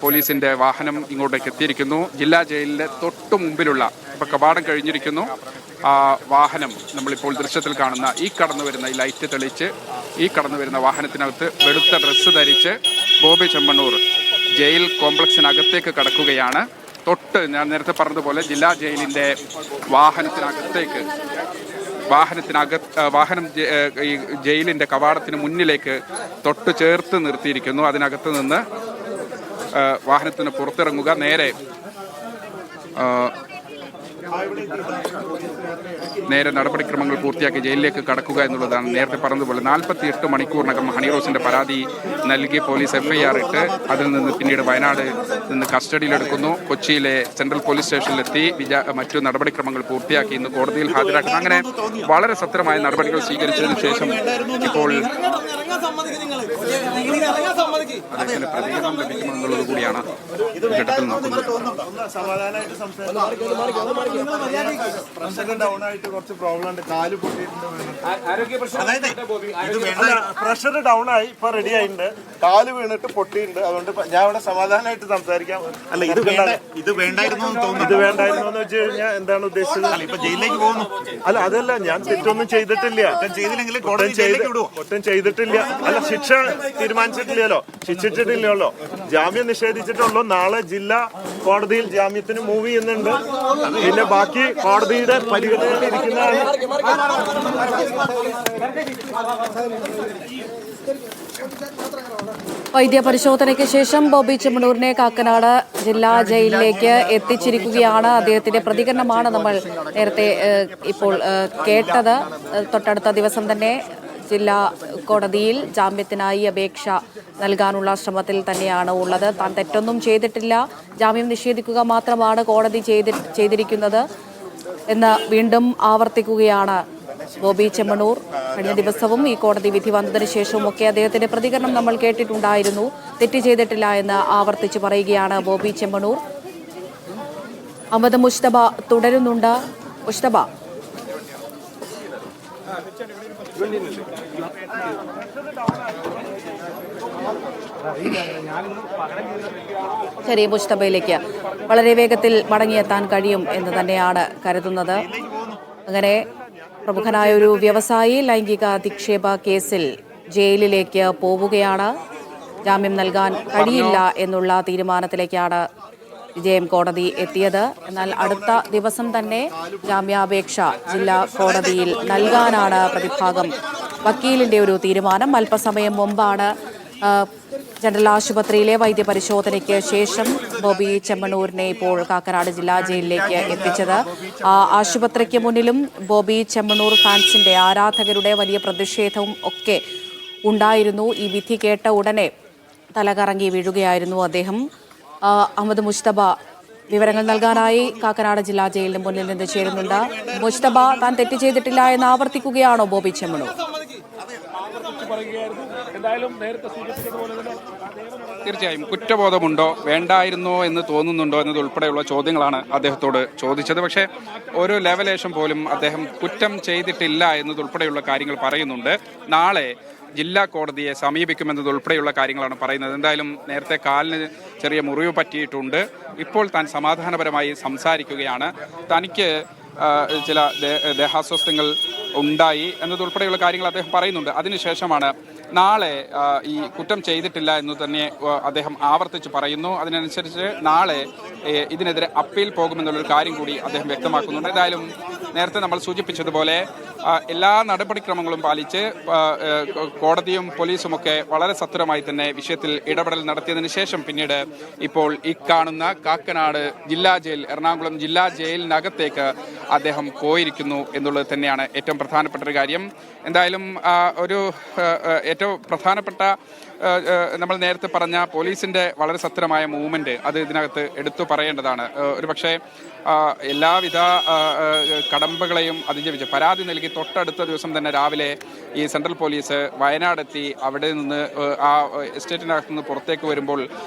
പോലീസിന്റെ വാഹനം ഇങ്ങോട്ടേക്ക് എത്തിയിരിക്കുന്നു. ജില്ലാ ജയിലിന്റെ തൊട്ടു മുമ്പിലുള്ള ഇപ്പൊ കവാടം കഴിഞ്ഞിരിക്കുന്നു. വാഹനം നമ്മളിപ്പോൾ ദൃശ്യത്തിൽ കാണുന്ന ഈ കടന്നു വരുന്ന ഈ ലൈറ്റ് തെളിച്ച് ഈ കടന്നു വരുന്ന വാഹനത്തിനകത്ത് വെളുത്ത ഡ്രസ്സ് ധരിച്ച് ബോബി ചെമ്മണ്ണൂർ ജയിൽ കോംപ്ലക്സിനകത്തേക്ക് കടക്കുകയാണ്. തൊട്ട് ഞാൻ നേരത്തെ പറഞ്ഞതുപോലെ ജില്ലാ ജയിലിന്റെ വാഹനം ഈ ജയിലിന്റെ കവാടത്തിന് മുന്നിലേക്ക് തൊട്ട് ചേർത്ത് നിർത്തിയിരിക്കുന്നു. അതിനകത്ത് നിന്ന് വാഹനത്തിന് പുറത്തിറങ്ങുക, നേരെ നടപടിക്രമങ്ങൾ പൂർത്തിയാക്കി ജയിലിലേക്ക് കടക്കുക എന്നുള്ളതാണ്. നേരത്തെ പറഞ്ഞതുപോലെ 48 മണിക്കൂറിനകം ഹണി റോസിന്റെ പരാതി നൽകി പോലീസ് FIR ഇട്ട് അതിൽ നിന്ന് പിന്നീട് വയനാട് നിന്ന് കസ്റ്റഡിയിലെടുക്കുന്നു. കൊച്ചിയിലെ സെൻട്രൽ പോലീസ് സ്റ്റേഷനിലെത്തി മറ്റു നടപടിക്രമങ്ങൾ പൂർത്തിയാക്കി ഇന്ന് കോടതിയിൽ ഹാജരാക്കുന്നു. അങ്ങനെ വളരെ സത്രമായ നടപടികൾ സ്വീകരിച്ചതിന് ശേഷം ഇപ്പോൾ അദ്ദേഹത്തിന് പ്രതികരണം ലഭിക്കുമെന്നുള്ളത് കൂടിയാണ് ഘട്ടത്തിൽ നോക്കുന്നത്. പ്രഷർ ഡൗൺ ആയി, ഇപ്പൊ റെഡി ആയിട്ടുണ്ട്. കാല് വീണിട്ട് പൊട്ടിയിട്ടുണ്ട്. അതുകൊണ്ട് ഞാൻ ഇവിടെ സമാധാനമായിട്ട് സംസാരിക്കാം. അല്ല, ഇത് വേണ്ടായിരുന്നു എന്ന് വെച്ച് കഴിഞ്ഞാൽ എന്താണ് ഉദ്ദേശിച്ചത്? ഇപ്പൊ ജയിലിലേക്ക് പോകുന്നു. അല്ല, അതല്ല, ഞാൻ തെറ്റൊന്നും ചെയ്തിട്ടില്ല. ഒട്ടും ചെയ്തിട്ടില്ല. അല്ല, ശിക്ഷ തീരുമാനിച്ചിട്ടില്ലല്ലോ, ശിക്ഷിച്ചിട്ടില്ലല്ലോ. ജാമ്യം നിഷേധിച്ചിട്ടുള്ളൂ. നാളെ ജില്ലാ കോടതിയിൽ ജാമ്യത്തിന് മൂവ് ചെയ്യുന്നുണ്ട്. പിന്നെ ബാക്കി കോടതിയുടെ പരിഗണനയിൽ ഇരിക്കുന്നതാണ്. വൈദ്യപരിശോധനയ്ക്ക് ശേഷം ബോബി ചെമ്മണ്ണൂരിനെ കാക്കനാട് ജില്ലാ ജയിലിലേക്ക് എത്തിച്ചിരിക്കുകയാണ്. അദ്ദേഹത്തിന്റെ പ്രതികരണമാണ് നമ്മൾ നേരത്തെ ഇപ്പോൾ കേട്ടത്. തൊട്ടടുത്ത ദിവസം തന്നെ ജില്ലാ കോടതിയിൽ ജാമ്യത്തിനായി അപേക്ഷ നൽകാനുള്ള ശ്രമത്തിൽ തന്നെയാണ് ഉള്ളത്. താൻ തെറ്റൊന്നും ചെയ്തിട്ടില്ല, ജാമ്യം നിഷേധിക്കുക മാത്രമാണ് കോടതി ചെയ്തിരിക്കുന്നത് എന്ന് വീണ്ടും ആവർത്തിക്കുകയാണ് ബോബി ചെമ്മണ്ണൂർ. കഴിഞ്ഞ ദിവസവും ഈ കോടതി വിധി വന്നതിന് ശേഷവും ഒക്കെ അദ്ദേഹത്തിന്റെ പ്രതികരണം നമ്മൾ കേട്ടിട്ടുണ്ടായിരുന്നു. തെറ്റ് ചെയ്തിട്ടില്ല എന്ന് ആവർത്തിച്ച് പറയുകയാണ് ബോബി ചെമ്മണ്ണൂർ. അഹമ്മദ് മുസ്തബ തുടരുന്നുണ്ട്. മുസ്തബ, ശരി, മുസ്തബയിലേക്ക് വളരെ വേഗത്തിൽ മടങ്ങിയെത്താൻ കഴിയും എന്ന് തന്നെയാണ് കരുതുന്നത്. അങ്ങനെ പ്രമുഖനായ ഒരു വ്യവസായി ലൈംഗിക അധിക്ഷേപ കേസിൽ ജയിലിലേക്ക് പോവുകയാണ്. ജാമ്യം നൽകാൻ കഴിയില്ല എന്നുള്ള തീരുമാനത്തിലേക്കാണ് വിജയം കോടതി എത്തിയത്. എന്നാൽ അടുത്ത ദിവസം തന്നെ ജാമ്യാപേക്ഷ ജില്ലാ കോടതിയിൽ നൽകാനാണ് പ്രതിഭാഗം വക്കീലിന്റെ ഒരു തീരുമാനം. അല്പസമയം മുമ്പാണ് ജനറൽ ആശുപത്രിയിലെ വൈദ്യപരിശോധനയ്ക്ക് ശേഷം ബോബി ചെമ്മണ്ണൂരിനെ ഇപ്പോൾ കാക്കനാട് ജില്ലാ ജയിലിലേക്ക് എത്തിച്ചത്. ആശുപത്രിക്ക് മുന്നിലും ബോബി ചെമ്മണ്ണൂർ ഫാൻസിന്റെ ആരാധകരുടെ വലിയ പ്രതിഷേധവും ഒക്കെ ഉണ്ടായിരുന്നു. ഈ വിധി കേട്ട ഉടനെ തലകറങ്ങി വീഴുകയായിരുന്നു അദ്ദേഹം. അഹമ്മദ് മുസ്തബ വിവരങ്ങൾ നൽകാനായി കാക്കനാട് ജില്ലാ ജയിലിന് മുന്നിൽ നിന്ന് ചേരുന്നുണ്ട്. മുസ്തബ, താൻ തെറ്റ് ചെയ്തിട്ടില്ല എന്ന് ആവർത്തിക്കുകയാണോ ബോബി ചെമ്മണ്ണൂർ? തീർച്ചയായും കുറ്റബോധമുണ്ടോ, വേണ്ടായിരുന്നോ എന്ന് തോന്നുന്നുണ്ടോ എന്നതുൾപ്പെടെയുള്ള ചോദ്യങ്ങളാണ് അദ്ദേഹത്തോട് ചോദിച്ചത്. പക്ഷേ ഒരു ലെവലേഷൻ പോലും അദ്ദേഹം കുറ്റം ചെയ്തിട്ടില്ല എന്നതുൾപ്പെടെയുള്ള കാര്യങ്ങൾ പറയുന്നുണ്ട്. നാളെ ജില്ലാ കോടതിയെ സമീപിക്കുമെന്നതുൾപ്പെടെയുള്ള കാര്യങ്ങളാണ് പറയുന്നത്. എന്തായാലും നേരത്തെ കാലിന് ചെറിയ മുറിവ് പറ്റിയിട്ടുണ്ട്. ഇപ്പോൾ താൻ സമാധാനപരമായി സംസാരിക്കുകയാണ്. തനിക്ക് ചില ദേഹാസ്വാസ്ഥ്യങ്ങൾ ഉണ്ടായി എന്നതുൾപ്പെടെയുള്ള കാര്യങ്ങൾ അദ്ദേഹം പറയുന്നുണ്ട്. അതിനുശേഷമാണ് നാളെ ഈ കുറ്റം ചെയ്തിട്ടില്ല എന്ന് തന്നെ അദ്ദേഹം ആവർത്തിച്ച് പറയുന്നു. അതിനനുസരിച്ച് നാളെ ഇതിനെതിരെ അപ്പീൽ പോകുമെന്നുള്ളൊരു കാര്യം കൂടി അദ്ദേഹം വ്യക്തമാക്കുന്നുണ്ട്. എന്തായാലും നേരത്തെ നമ്മൾ സൂചിപ്പിച്ചതുപോലെ എല്ലാ നടപടിക്രമങ്ങളും പാലിച്ച് കോടതിയും പോലീസുമൊക്കെ വളരെ സത്വരമായി തന്നെ വിഷയത്തിൽ ഇടപെടൽ നടത്തിയതിനു ശേഷം പിന്നീട് ഇപ്പോൾ ഈ കാണുന്ന കാക്കനാട് ജില്ലാ ജയിൽ, എറണാകുളം ജില്ലാ ജയിലിനകത്തേക്ക് അദ്ദേഹം പോയിരിക്കുന്നു എന്നുള്ളത് തന്നെയാണ് ഏറ്റവും പ്രധാനപ്പെട്ട ഒരു കാര്യം. എന്തായാലും ഏറ്റവും പ്രധാനപ്പെട്ട നമ്മൾ നേരത്തെ പറഞ്ഞ പോലീസിന്റെ വളരെ സത്വരമായ മൂവ്മെന്റ് അത് ഇതിനകത്ത് എടുത്തു പറയേണ്ടതാണ്. ഒരുപക്ഷെ എല്ലാവിധ കടമ്പകളെയും അതിജീവിച്ച് പരാതി നൽകി തൊട്ടടുത്ത ദിവസം തന്നെ രാവിലെ ഈ സെൻട്രൽ പോലീസ് വയനാടെത്തി അവിടെ നിന്ന് ആ എസ്റ്റേറ്റിനകത്ത് നിന്ന് പുറത്തേക്ക് വരുമ്പോൾ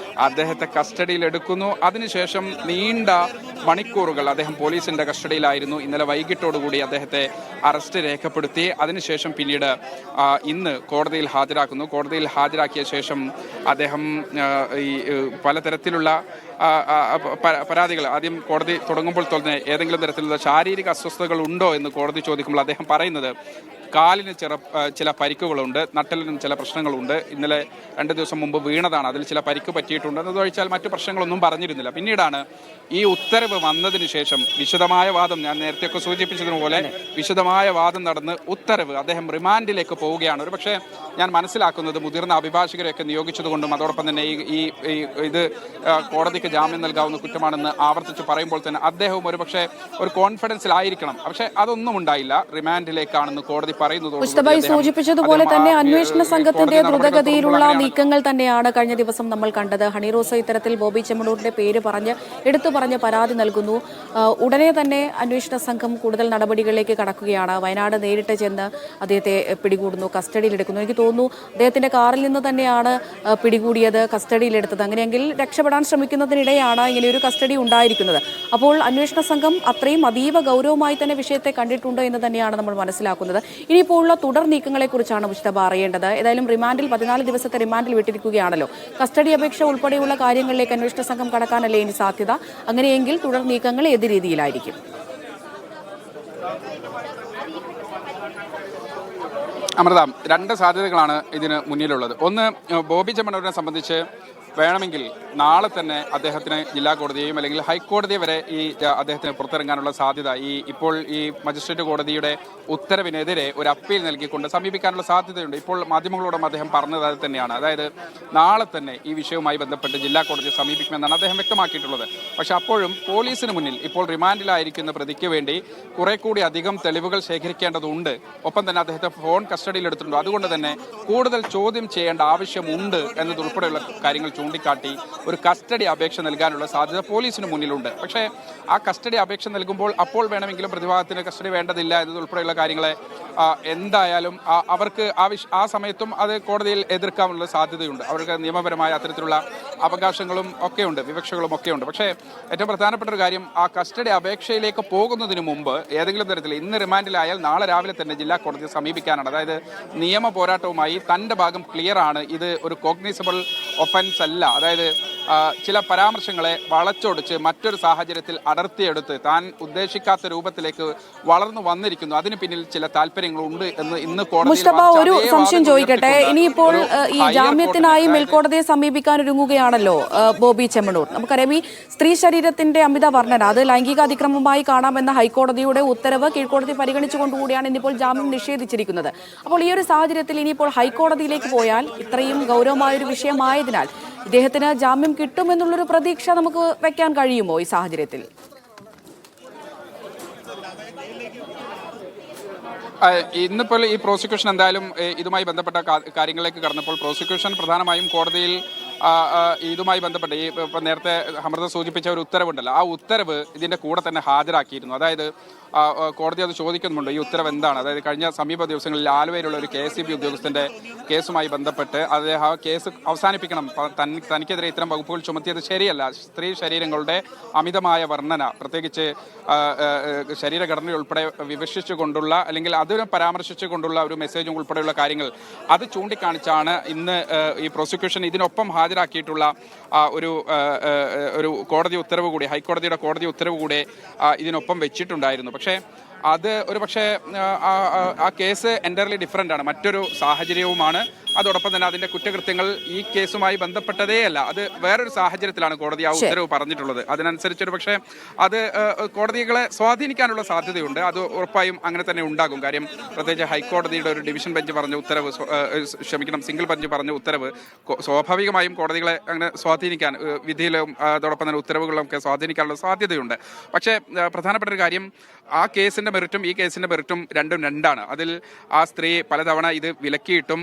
അദ്ദേഹത്തെ കസ്റ്റഡിയിലെടുക്കുന്നു. അതിനുശേഷം നീണ്ട മണിക്കൂറുകൾ അദ്ദേഹം പോലീസിന്റെ കസ്റ്റഡിയിലായിരുന്നു. ഇന്നലെ വൈകിട്ടോടുകൂടി അദ്ദേഹത്തെ അറസ്റ്റ് രേഖപ്പെടുത്തി. അതിനുശേഷം പിന്നീട് ഇന്ന് കോടതിയിൽ ഹാജരാക്കുന്നു. കോടതിയിൽ ഹാജരാക്കിയ ശേഷം അദ്ദേഹം ഈ പലതരത്തിലുള്ള പരാതികൾ ആദ്യം കോടതി തുടങ്ങുമ്പോൾ തന്നെ ഏതെങ്കിലും തരത്തിലുള്ള ശാരീരിക അസ്വസ്ഥതകൾ ഉണ്ടോ എന്ന് കോടതി ചോദിക്കുമ്പോൾ അദ്ദേഹം പറയുന്നത് കാലിന് ചില പരിക്കുകളുണ്ട്, നട്ടലിനും ചില പ്രശ്നങ്ങളുണ്ട്, ഇന്നലെ 2 ദിവസം മുമ്പ് വീണതാണ്, അതിൽ ചില പരിക്ക് പറ്റിയിട്ടുണ്ട് എന്നതൊഴിച്ചാൽ മറ്റു പ്രശ്നങ്ങളൊന്നും പറഞ്ഞിരുന്നില്ല. പിന്നീടാണ് ഈ ഉത്തരവ് വന്നതിന് ശേഷം വിശദമായ വാദം, ഞാൻ നേരത്തെയൊക്കെ സൂചിപ്പിച്ചതുപോലെ വിശദമായ വാദം നടന്ന് ഉത്തരവ് അദ്ദേഹം റിമാൻഡിലേക്ക് പോവുകയാണ്. ഒരു പക്ഷേ ഞാൻ മനസ്സിലാക്കുന്നത് മുതിർന്ന അഭിഭാഷകരെയൊക്കെ നിയോഗിച്ചതുകൊണ്ടും അതോടൊപ്പം തന്നെ ഇത് കോടതിക്ക് ജാമ്യം നൽകാവുന്ന കുറ്റമാണെന്ന് ആവർത്തിച്ച് പറയുമ്പോൾ തന്നെ അദ്ദേഹവും ഒരു കോൺഫിഡൻസിലായിരിക്കണം. പക്ഷേ അതൊന്നും ഉണ്ടായില്ല. റിമാൻഡിലേക്കാണെന്ന് കോടതി മുസ്തഫായി സൂചിപ്പിച്ചതുപോലെ തന്നെ അന്വേഷണ സംഘത്തിന്റെ ദ്രുതഗതിയിലുള്ള നീക്കങ്ങൾ തന്നെയാണ് കഴിഞ്ഞ ദിവസം നമ്മൾ കണ്ടത്. ഹണിറോസ് ഇത്തരത്തിൽ ബോബി ചെമ്മണൂരിന്റെ പേര് എടുത്തു പറഞ്ഞ് പരാതി നൽകുന്നു. ഉടനെ തന്നെ അന്വേഷണ സംഘം കൂടുതൽ നടപടികളിലേക്ക് കടക്കുകയാണ്. വയനാട് നേരിട്ട് ചെന്ന് അദ്ദേഹത്തെ പിടികൂടുന്നു, കസ്റ്റഡിയിലെടുക്കുന്നു. എനിക്ക് തോന്നുന്നു അദ്ദേഹത്തിന്റെ കാറിൽ നിന്ന് തന്നെയാണ് പിടികൂടിയത്, കസ്റ്റഡിയിലെടുത്തത്. അങ്ങനെയെങ്കിൽ രക്ഷപ്പെടാൻ ശ്രമിക്കുന്നതിനിടെയാണ് ഇങ്ങനെയൊരു കസ്റ്റഡി ഉണ്ടായിരിക്കുന്നത്. അപ്പോൾ അന്വേഷണ സംഘം അത്രയും അതീവ ഗൗരവമായി തന്നെ വിഷയത്തെ കണ്ടിട്ടുണ്ട് എന്ന് തന്നെയാണ് നമ്മൾ മനസ്സിലാക്കുന്നത്. ഇനിയിപ്പോൾ ഉള്ള തുടർ നീക്കങ്ങളെ കുറിച്ചാണ് മുസ്തഫ അറിയേണ്ടത്. ഏതായാലും 14 ദിവസത്തെ റിമാൻഡിൽ വിട്ടിരിക്കുകയാണല്ലോ. കസ്റ്റഡി അപേക്ഷ ഉൾപ്പെടെയുള്ള കാര്യങ്ങളിലേക്ക് അന്വേഷണ സംഘം കടക്കാനല്ലേ ഇനി സാധ്യത? അങ്ങനെയെങ്കിൽ തുടർ നീക്കങ്ങൾ ഏത് രീതിയിലായിരിക്കും? അമൃത, 2 സാധ്യതകളാണ് ഇതിന് മുന്നിലുള്ളത്. ഒന്ന്, ബോബി ചെമ്മണൂരിനെ സംബന്ധിച്ച് വേണമെങ്കിൽ നാളെ തന്നെ അദ്ദേഹത്തിന് ജില്ലാ കോടതിയെയും അല്ലെങ്കിൽ ഹൈക്കോടതിയെ വരെ അദ്ദേഹത്തിന് പുറത്തിറങ്ങാനുള്ള സാധ്യത ഇപ്പോൾ ഈ മജിസ്ട്രേറ്റ് കോടതിയുടെ ഉത്തരവിനെതിരെ ഒരു അപ്പീൽ നൽകിക്കൊണ്ട് സമീപിക്കാനുള്ള സാധ്യതയുണ്ട്. ഇപ്പോൾ മാധ്യമങ്ങളോടും അദ്ദേഹം പറഞ്ഞത് അത് തന്നെയാണ്. അതായത് നാളെ തന്നെ ഈ വിഷയവുമായി ബന്ധപ്പെട്ട് ജില്ലാ കോടതിയെ സമീപിക്കുമെന്നാണ് അദ്ദേഹം വ്യക്തമാക്കിയിട്ടുള്ളത്. പക്ഷേ അപ്പോഴും പോലീസിന് മുന്നിൽ ഇപ്പോൾ റിമാൻഡിലായിരിക്കുന്ന പ്രതിക്ക് വേണ്ടി കുറെ കൂടി അധികം തെളിവുകൾ ശേഖരിക്കേണ്ടതുണ്ട്. ഒപ്പം തന്നെ അദ്ദേഹത്തെ ഫോൺ കസ്റ്റഡിയിലെടുത്തിട്ടുണ്ട്. അതുകൊണ്ട് തന്നെ കൂടുതൽ ചോദ്യം ചെയ്യേണ്ട ആവശ്യമുണ്ട് എന്നതുൾപ്പെടെയുള്ള കാര്യങ്ങൾ ചൂണ്ടിക്കാട്ടി ഒരു കസ്റ്റഡി അപേക്ഷ നൽകാനുള്ള സാധ്യത പോലീസിന് മുന്നിലുണ്ട്. പക്ഷേ ആ കസ്റ്റഡി അപേക്ഷ നൽകുമ്പോൾ അപ്പോൾ വേണമെങ്കിലും പ്രതിഭാഗത്തിന് കസ്റ്റഡി വേണ്ടതില്ല എന്നതുൾപ്പെടെയുള്ള കാര്യങ്ങളെ എന്തായാലും അവർക്ക് ആ സമയത്തും അത് കോടതിയിൽ എതിർക്കാനുള്ള സാധ്യതയുണ്ട്. അവർക്ക് നിയമപരമായ അത്തരത്തിലുള്ള അവകാശങ്ങളും ഒക്കെയുണ്ട്, വിവക്ഷകളും ഒക്കെയുണ്ട്. പക്ഷേ ഏറ്റവും പ്രധാനപ്പെട്ട ഒരു കാര്യം, ആ കസ്റ്റഡി അപേക്ഷയിലേക്ക് പോകുന്നതിന് മുമ്പ് ഏതെങ്കിലും തരത്തിൽ ഇന്ന് റിമാൻഡിലായാൽ നാളെ രാവിലെ തന്നെ ജില്ലാ കോടതിയെ സമീപിക്കാനാണ്. അതായത് നിയമ പോരാട്ടവുമായി തൻ്റെ ഭാഗം ക്ലിയർ ആണ്, ഇത് ഒരു കോഗ്നിസബിൾ ഒഫൻസ് അല്ല. അതായത് ചില പരാമർശങ്ങളെ വളച്ചൊടിച്ച് മറ്റൊരു സാഹചര്യത്തിൽ അടർത്തിയെടുത്ത് താൻ ഉദ്ദേശിക്കാത്ത രൂപത്തിലേക്ക് വളർന്നു വന്നിരിക്കുന്നു, അതിന് പിന്നിൽ ചില താല്പര്യങ്ങളുണ്ട് എന്ന് ഇന്ന് മുസ്തഫ ഒരു സംശയം ചോദിക്കട്ടെ. ഇനിയിപ്പോൾ ഈ ജാമ്യത്തിനായി മേൽക്കോടതിയെ സമീപിക്കാൻ ഒരുങ്ങുകയാണല്ലോ ബോബി ചെമ്മണൂർ. നമുക്കറിയാം ഈ സ്ത്രീ ശരീരത്തിന്റെ അമിത വർണ്ണന അത് ലൈംഗിക അതിക്രമമായി കാണാമെന്ന ഹൈക്കോടതിയുടെ ഉത്തരവ് കീഴ്ക്കോടതി പരിഗണിച്ചുകൊണ്ടുകൂടിയാണ് ഇന്നിപ്പോൾ ജാമ്യം നിഷേധിച്ചിരിക്കുന്നത്. അപ്പോൾ ഈ ഒരു സാഹചര്യത്തിൽ ഇനിയിപ്പോൾ ഹൈക്കോടതിയിലേക്ക് പോയാൽ ഇത്രയും ഗൗരവമായൊരു വിഷയമായതിനാൽ ഇദ്ദേഹത്തിന് ജാമ്യം കിട്ടുമെന്നുള്ളൊരു പ്രതീക്ഷ നമുക്ക് വെക്കാൻ കഴിയുമോ ഈ സാഹചര്യത്തിൽ? ഇന്നിപ്പോൾ ഈ പ്രോസിക്യൂഷൻ എന്തായാലും ഇതുമായി ബന്ധപ്പെട്ട കാര്യങ്ങളിലേക്ക് കടന്നപ്പോൾ പ്രോസിക്യൂഷൻ പ്രധാനമായും കോടതിയിൽ ഇതുമായി ബന്ധപ്പെട്ട് ഇപ്പം നേരത്തെ അമൃത സൂചിപ്പിച്ച ഒരു ഉത്തരവുണ്ടല്ലോ, ആ ഉത്തരവ് ഇതിൻ്റെ കൂടെ തന്നെ ഹാജരാക്കിയിരുന്നു. അതായത് കോടതി അത് ചോദിക്കുന്നുണ്ട്, ഈ ഉത്തരവ് എന്താണ്? അതായത് കഴിഞ്ഞ സമീപ ദിവസങ്ങളിൽ ആലുവയിലുള്ള ഒരു KSEB ഉദ്യോഗസ്ഥൻ്റെ കേസുമായി ബന്ധപ്പെട്ട് അദ്ദേഹം ആ കേസ് അവസാനിപ്പിക്കണം, തനിക്കെതിരെ ഇത്തരം വകുപ്പുകൾ ചുമത്തിയത് ശരിയല്ല, സ്ത്രീ ശരീരങ്ങളുടെ അമിതമായ വർണ്ണന, പ്രത്യേകിച്ച് ശരീരഘടനയുൾപ്പെടെ വിവക്ഷിച്ചുകൊണ്ടുള്ള അല്ലെങ്കിൽ അതിനെ പരാമർശിച്ചുകൊണ്ടുള്ള ഒരു മെസ്സേജും ഉൾപ്പെടെയുള്ള കാര്യങ്ങൾ അത് ചൂണ്ടിക്കാണിച്ചാണ് ഇന്ന് ഈ പ്രോസിക്യൂഷൻ ഇതിനൊപ്പം ഹാജരാക്കിയിട്ടുള്ള ഒരു കോടതി ഉത്തരവ് കൂടി, ഹൈക്കോടതിയുടെ കോടതി ഉത്തരവ് കൂടി ഇതിനൊപ്പം വെച്ചിട്ടുണ്ടായിരുന്നു. പക്ഷേ അത് ഒരു പക്ഷേ ആ കേസ് എൻ്റയർലി ഡിഫറൻ്റ് ആണ്, മറ്റൊരു സാഹചര്യവുമാണ്. അതോടൊപ്പം തന്നെ അതിൻ്റെ കുറ്റകൃത്യങ്ങൾ ഈ കേസുമായി ബന്ധപ്പെട്ടതേ അല്ല, അത് വേറൊരു സാഹചര്യത്തിലാണ് കോടതി ആ ഉത്തരവ് പറഞ്ഞിട്ടുള്ളത്. അതിനനുസരിച്ചൊരു പക്ഷേ അത് കോടതികളെ സ്വാധീനിക്കാനുള്ള സാധ്യതയുണ്ട്. അത് ഉറപ്പായും അങ്ങനെ തന്നെ ഉണ്ടാകും. കാര്യം പ്രത്യേകിച്ച് ഹൈക്കോടതിയുടെ ഒരു ഡിവിഷൻ ബെഞ്ച് പറഞ്ഞ ഉത്തരവ്, സിംഗിൾ ബെഞ്ച് പറഞ്ഞ ഉത്തരവ് സ്വാഭാവികമായും കോടതികളെ അങ്ങനെ സ്വാധീനിക്കാൻ, വിധിയിലും അതോടൊപ്പം തന്നെ ഉത്തരവുകളിലും ഒക്കെ സ്വാധീനിക്കാനുള്ള സാധ്യതയുണ്ട്. പക്ഷേ പ്രധാനപ്പെട്ട ഒരു കാര്യം, ആ കേസിൻ്റെ മെറിറ്റും ഈ കേസിൻ്റെ മെറിറ്റും രണ്ടാണ്. അതിൽ ആ സ്ത്രീ പലതവണ ഇത് വിലക്കിയിട്ടും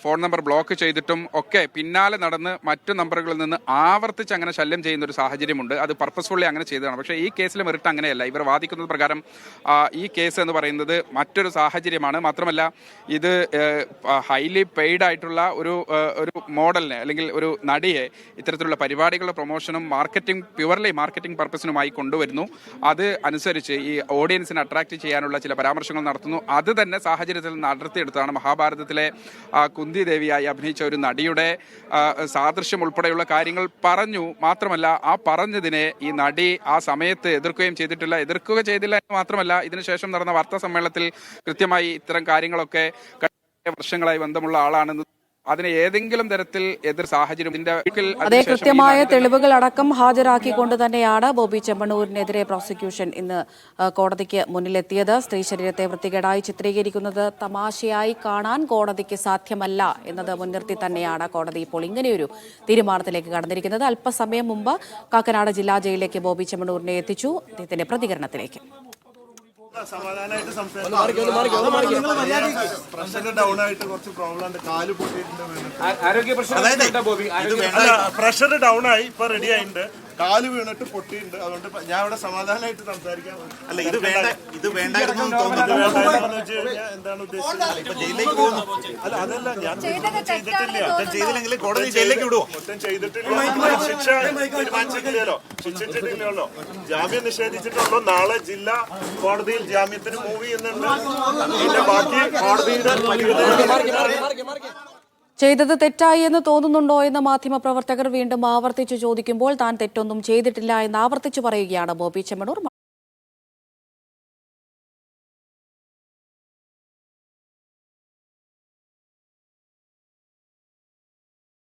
ഫോൺ നമ്പർ ബ്ലോക്ക് ചെയ്തിട്ടും ഒക്കെ പിന്നാലെ നടന്ന് മറ്റു നമ്പറുകളിൽ നിന്ന് ആവർത്തിച്ച് അങ്ങനെ ശല്യം ചെയ്യുന്ന ഒരു സാഹചര്യമുണ്ട്. അത് പർപ്പസ്ഫുള്ളി അങ്ങനെ ചെയ്തതാണ്. പക്ഷേ ഈ കേസിലെ മെറിറ്റ് അങ്ങനെയല്ല. ഇവർ വാദിക്കുന്നത് പ്രകാരം ഈ കേസ് എന്ന് പറയുന്നത് മറ്റൊരു സാഹചര്യമാണ്. മാത്രമല്ല ഇത് ഹൈലി പെയ്ഡ് ആയിട്ടുള്ള ഒരു മോഡലിനെ അല്ലെങ്കിൽ ഒരു നടിയെ ഇത്തരത്തിലുള്ള പരിപാടികളുടെ പ്രൊമോഷനും പ്യുവർലി മാർക്കറ്റിംഗ് പർപ്പസിനുമായി കൊണ്ടുവരുന്നു. അത് അനുസരിച്ച് ഈ ഓഡിയൻസിനെ അട്രാക്ട് ചെയ്യാനുള്ള ചില പരാമർശങ്ങൾ നടത്തുന്നു. അത് തന്നെ സാഹചര്യത്തിൽ നടത്തിയെടുത്താണ് മഹാഭാരതത്തിലെ കുന്തി ദേവിയായി അഭിനയിച്ച ഒരു നടിയുടെ സാദൃശ്യം ഉൾപ്പെടെയുള്ള കാര്യങ്ങൾ പറഞ്ഞു. മാത്രമല്ല ആ പറഞ്ഞതിനെ ഈ നടി ആ സമയത്ത് എതിർക്കുക ചെയ്തില്ല എന്ന് മാത്രമല്ല ഇതിനുശേഷം നടന്ന വാർത്താ സമ്മേളനത്തിൽ കൃത്യമായി ഇത്തരം കാര്യങ്ങളൊക്കെ വർഷങ്ങളായി ബന്ധമുള്ള ആളാണെന്ന് അതിനെ ഏതെങ്കിലും തരത്തിൽ എതിർ സാഹചര്യം അതേ കൃത്യമായ തെളിവുകൾ അടക്കം ഹാജരാക്കിക്കൊണ്ട് തന്നെയാണ് ബോബി ചെമ്മണ്ണൂരിനെതിരെ പ്രോസിക്യൂഷൻ ഇന്ന് കോടതിക്ക് മുന്നിലെത്തിയത്. സ്ത്രീ ശരീരത്തെ വൃത്തികേടായി ചിത്രീകരിക്കുന്നത് തമാശയായി കാണാൻ കോടതിക്ക് സാധ്യമല്ല എന്നത് മുൻനിർത്തി തന്നെയാണ് കോടതി ഇപ്പോൾ ഇങ്ങനെയൊരു തീരുമാനത്തിലേക്ക് കടന്നിരിക്കുന്നത്. അല്പസമയം മുമ്പ് കാക്കനാട് ജില്ലാ ജയിലിലേക്ക് ബോബി ചെമ്മണ്ണൂരിനെ എത്തിച്ചു. അദ്ദേഹത്തിന്റെ പ്രതികരണത്തിലേക്ക്. സമാധാനമായിട്ട് പ്രഷർ ഡൗൺ ആയിട്ട് കുറച്ച് പ്രോബ്ലം ഉണ്ട്. കാല് പൊട്ടിയിട്ടുണ്ട്, പ്രഷർ ഡൗൺ ആയി ഇപ്പൊ റെഡി ആയിട്ടുണ്ട്. കാല് വീണിട്ട് പൊട്ടിയിട്ടുണ്ട്. അതുകൊണ്ട് ഞാൻ ഇവിടെ സമാധാനമായിട്ട് സംസാരിക്കാം. അല്ല ഇത് വേണ്ടായിരുന്നു വെച്ച് കഴിഞ്ഞാൽ എന്താണ് ഉദ്ദേശിച്ചത്? അല്ല അതല്ല, ഞാൻ ചെയ്തില്ലെങ്കിൽ കോടതി ജയിലിലേക്ക് വിടുവോ? കുറ്റം ചെയ്തിട്ടില്ല, ശിക്ഷ തീരുമാനിച്ചിട്ടില്ലല്ലോ, ശിക്ഷിച്ചിട്ടില്ലല്ലോ, ജാമ്യം നിഷേധിച്ചിട്ടുള്ളൂ. നാളെ ജില്ലാ കോടതിയിൽ ജാമ്യത്തിന് മൂവ് ചെയ്യുന്നുണ്ട്. അതിന്റെ ബാക്കി കോടതിയുടെ ചെയ്തത് തെറ്റായി എന്ന് തോന്നുന്നുണ്ടോ എന്ന് മാധ്യമപ്രവർത്തകർ വീണ്ടും ആവർത്തിച്ചു ചോദിക്കുമ്പോൾ താൻ തെറ്റൊന്നും ചെയ്തിട്ടില്ല എന്ന് ആവർത്തിച്ചു പറയുകയാണ് ബോബി ചെമ്മണ്ണൂർ.